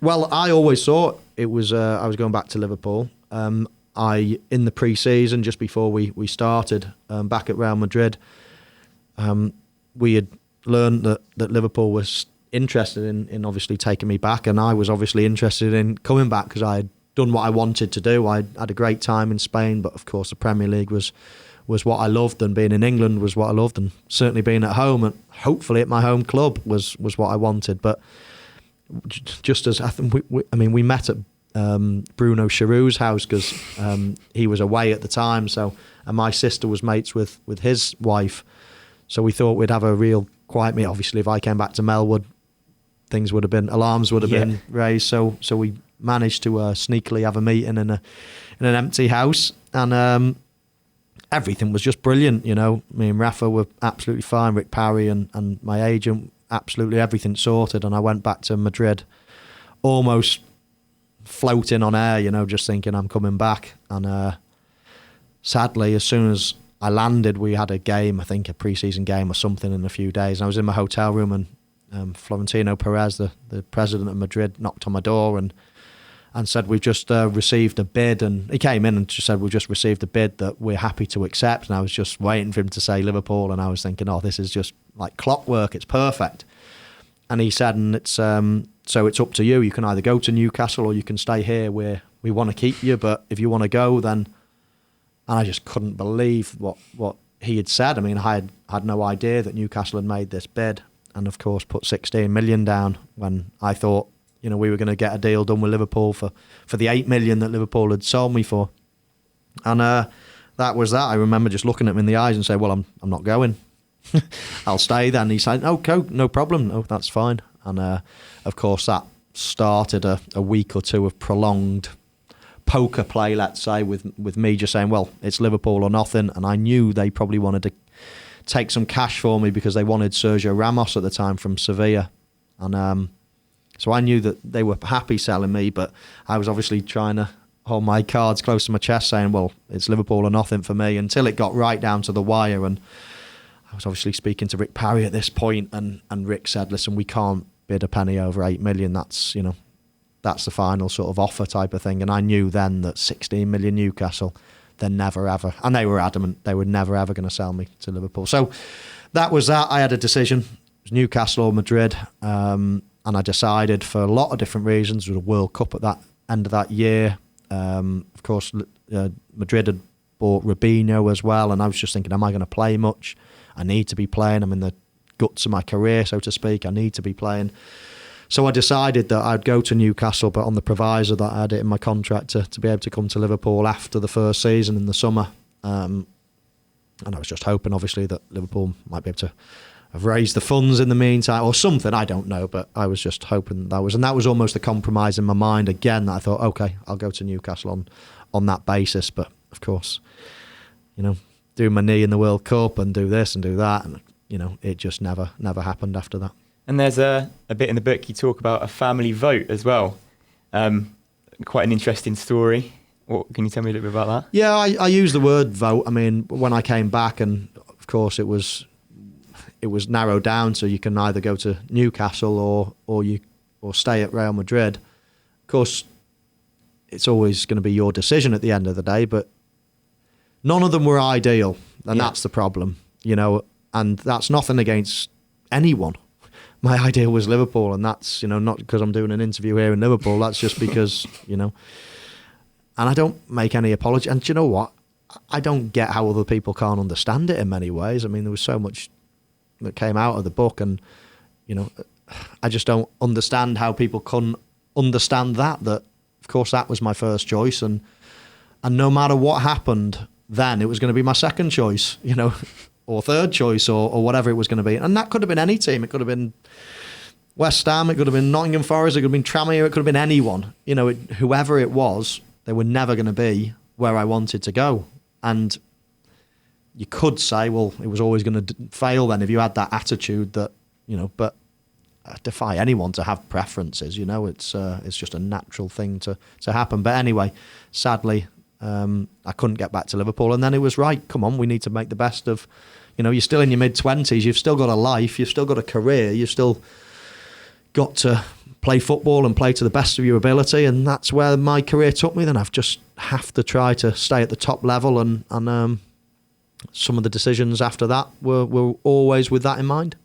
Well, I always thought it was I was going back to Liverpool. In the pre-season, just before we started back at Real Madrid, we had learned that Liverpool was interested in obviously taking me back, and I was obviously interested in coming back because I had done what I wanted to do. I had a great time in Spain, but of course the Premier League was what I loved, and being in England was what I loved, and certainly being at home and hopefully at my home club was what I wanted. But just as I think we met at Bruno Chirou's house because he was away at the time, and my sister was mates with his wife, so we thought we'd have a real quiet meet. Obviously, if I came back to Melwood, alarms would have been raised. So we managed to sneakily have a meeting in an empty house, and everything was just brilliant. You know, me and Rafa were absolutely fine. Rick Parry and my agent, absolutely everything sorted, and I went back to Madrid almost floating on air, you know, just thinking I'm coming back. And sadly, as soon as I landed, we had a game, I think a pre-season game or something in a few days. And I was in my hotel room, and Florentino Perez, the president of Madrid, knocked on my door and said, we've just received a bid. And he came in and just said, we've just received a bid that we're happy to accept. And I was just waiting for him to say Liverpool, and I was thinking, oh, this is just like clockwork, it's perfect. And he said, and it's so it's up to you. You can either go to Newcastle or you can stay here where we want to keep you. But if you want to go, then... And I just couldn't believe what he had said. I mean, I had no idea that Newcastle had made this bid, and of course put 16 million down when I thought, you know, we were going to get a deal done with Liverpool for the 8 million that Liverpool had sold me for. And that was that. I remember just looking at him in the eyes and saying, well, I'm not going. I'll stay then. He said, okay, no problem. No, that's fine. And of course that started a week or two of prolonged poker play, let's say, with me just saying, well, it's Liverpool or nothing. And I knew they probably wanted to take some cash for me because they wanted Sergio Ramos at the time from Sevilla. And so I knew that they were happy selling me, but I was obviously trying to hold my cards close to my chest saying, well, it's Liverpool or nothing for me, until it got right down to the wire. And I was obviously speaking to Rick Parry at this point, and Rick said, listen, we can't bid a penny over 8 million. That's, you know, that's the final sort of offer type of thing. And I knew then that 16 million Newcastle, they're never ever, and they were adamant they were never ever going to sell me to Liverpool. So that was that. I had a decision. It was Newcastle or Madrid. And I decided for a lot of different reasons. There was a World Cup at that end of that year. Of course, Madrid had bought Robinho as well. And I was just thinking, am I going to play much? I need to be playing. I'm in the guts of my career, so to speak. I need to be playing. So I decided that I'd go to Newcastle, but on the proviso that I had it in my contract to be able to come to Liverpool after the first season in the summer. And I was just hoping, obviously, that Liverpool might be able to have raised the funds in the meantime or something. I don't know, but I was just hoping that was almost a compromise in my mind again, that I thought, okay, I'll go to Newcastle on that basis. But of course, you know, do my knee in the World Cup and do this and do that, and you know, it just never happened after that. And there's a bit in the book you talk about a family vote as well. Quite an interesting story. Can you tell me a little bit about that? Yeah, I use the word vote. I mean, when I came back, and of course it was narrowed down, so you can either go to Newcastle or stay at Real Madrid. Of course, it's always going to be your decision at the end of the day, but none of them were ideal, and that's the problem, you know. And that's nothing against anyone. My idea was Liverpool, and that's, you know, not because I'm doing an interview here in Liverpool. That's just because, you know. And I don't make any apology. And do you know what? I don't get how other people can't understand it in many ways. I mean, there was so much that came out of the book, and, you know, I just don't understand how people couldn't understand that of course, that was my first choice, and no matter what happened then, it was going to be my second choice, you know, or third choice, or whatever it was going to be. And that could have been any team. It could have been West Ham, it could have been Nottingham Forest, it could have been Tranmere, it could have been anyone. You know, whoever it was, they were never going to be where I wanted to go. And you could say, well, it was always going to fail then if you had that attitude that, you know, but I defy anyone to have preferences, you know. It's just a natural thing to happen. But anyway, sadly, I couldn't get back to Liverpool. And then it was right, come on, we need to make the best of, you know, you're still in your mid-20s, you've still got a life, you've still got a career, you've still got to play football and play to the best of your ability, and that's where my career took me. Then I've just have to try to stay at the top level, and some of the decisions after that were always with that in mind.